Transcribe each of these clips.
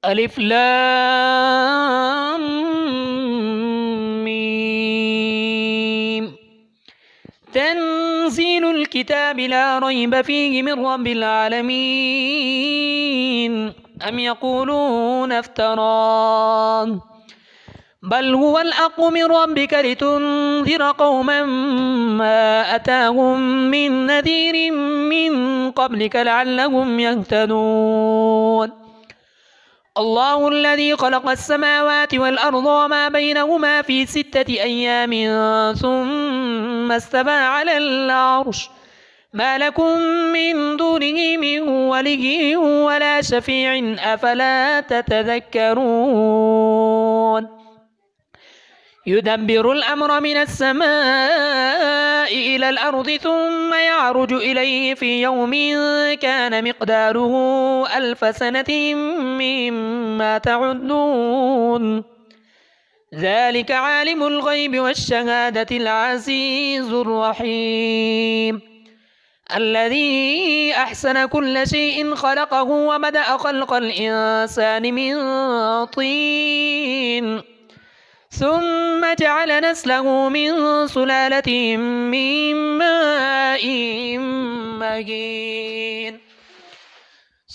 ألف لام ميم. تنزيل الكتاب لا ريب فيه من رب العالمين. أم يقولون افتراه بل هو الحق من ربك لتنذر قوما ما أتاهم من نذير من قبلك لعلهم يهتدون. الله الذي خلق السماوات والأرض وما بينهما في 6 أيام ثم استوى على العرش ما لكم من دونه من ولي ولا شفيع أفلا تتذكرون. يدبر الأمر من السماء إلى الأرض ثم يعرج إليه في يوم كان مقداره 1000 سنة مما تعدون. ذلك عالم الغيب والشهادة العزيز الرحيم الذي أحسن كل شيء خلقه وبدأ خلق الإنسان من طين ثم جعل نسله من سلالة من ماء مهين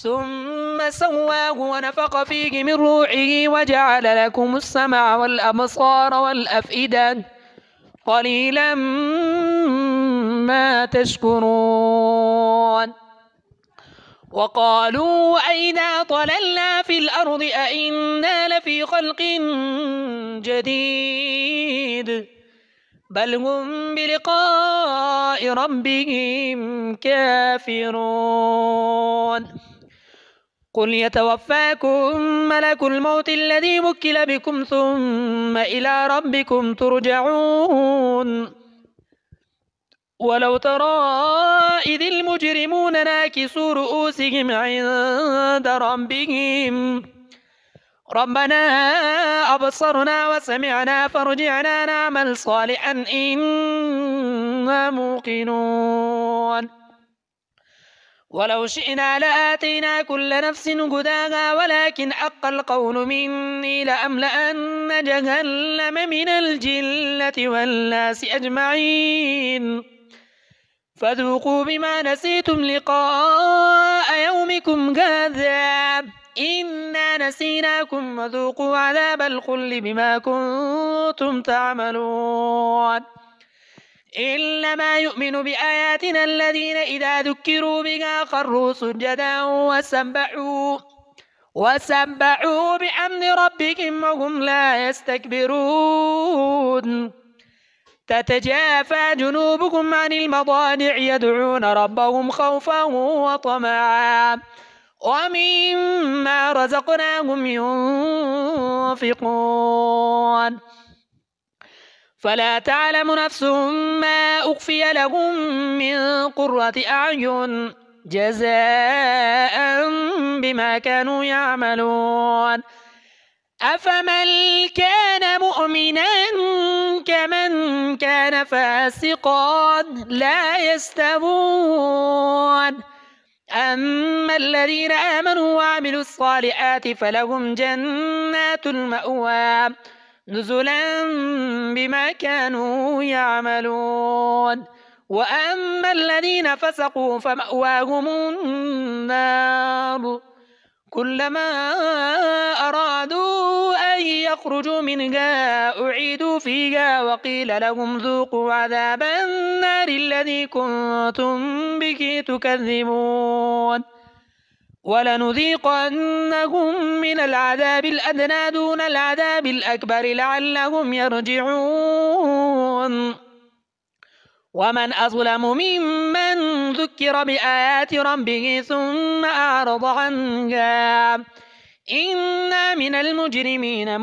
ثم سواه ونفخ فيه من روحه وجعل لكم السمع والأبصار والأفئدة قليلا ما تشكرون. وقالوا أئذا ضللنا في الأرض أئنا لفي خلق جديد بل هم بلقاء ربهم كافرون. قل يتوفاكم ملك الموت الذي وكل بكم ثم إلى ربكم ترجعون. ولو ترى إذ المجرمون ناكسوا رؤوسهم عند ربهم ربنا أبصرنا وسمعنا فارجعنا نعمل صالحا إنا موقنون. ولو شئنا لآتينا كل نفس هداها ولكن حق القول مني لأملأن جهنم من الجنة والناس أجمعين فذوقوا بما نسيتم لقاء يومكم هذا إنا نسيناكم وذوقوا عذاب الخلد بما كنتم تعملون. إنما يؤمن بآياتنا الذين إذا ذكروا بها خروا سجدا وسبحوا بحمد ربهم وهم لا يستكبرون. تتجافى جنوبهم عن المضاجع يدعون ربهم خوفا وطمعا ومما رزقناهم ينفقون. فلا تعلم نفس ما أخفي لهم من قرة أعين جزاء بما كانوا يعملون. أفمن كان مؤمنا كمن كان فاسقا لا يستوون. أما الذين آمنوا وعملوا الصالحات فلهم جنات المأوى نزلا بما كانوا يعملون. وأما الذين فسقوا فمأواهم النار كلما أرادوا أن يخرجوا منها أعيدوا فيها وقيل لهم ذوقوا عذاب النار الذي كنتم به تكذبون. ولنذيقنهم من العذاب الأدنى دون العذاب الأكبر لعلهم يرجعون. ومن أظلم ممن ذكر بآيات ربه ثم أعرض عنها إنا من المجرمين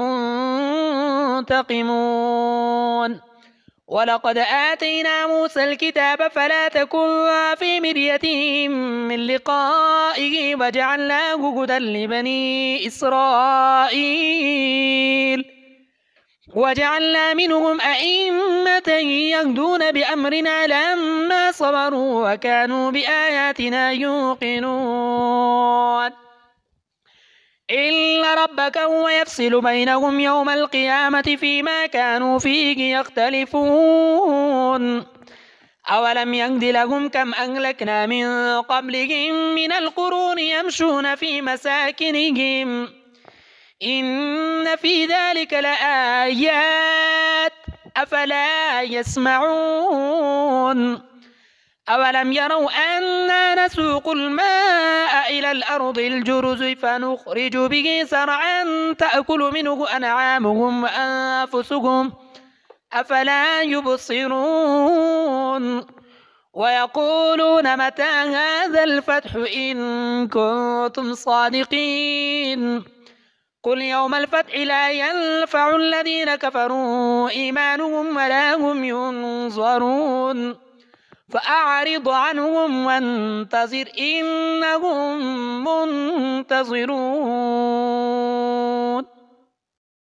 منتقمون. ولقد آتينا موسى الكتاب فلا تكن في مرية من لقائه وجعلناه هدى لبني إسرائيل وجعلنا منهم أئمة يهدون بأمرنا لما صبروا وكانوا بآياتنا يوقنون. إلا ربك ويفصل بينهم يوم القيامة فيما كانوا فيه يختلفون أولم يهد لهم كم أهلكنا من قبلهم من القرون يمشون في مساكنهم إن في ذلك لآيات أفلا يسمعون أولم يروا أنا نسوق الماء إلى الأرض الجرز فنخرج به زرعا تأكل منه أنعامهم وأنفسهم أفلا يبصرون ويقولون متى هذا الفتح إن كنتم صادقين قل يوم الفتح لا ينفع الذين كفروا إيمانهم ولا هم ينظرون فأعرض عنهم وانتظر إنهم منتظرون.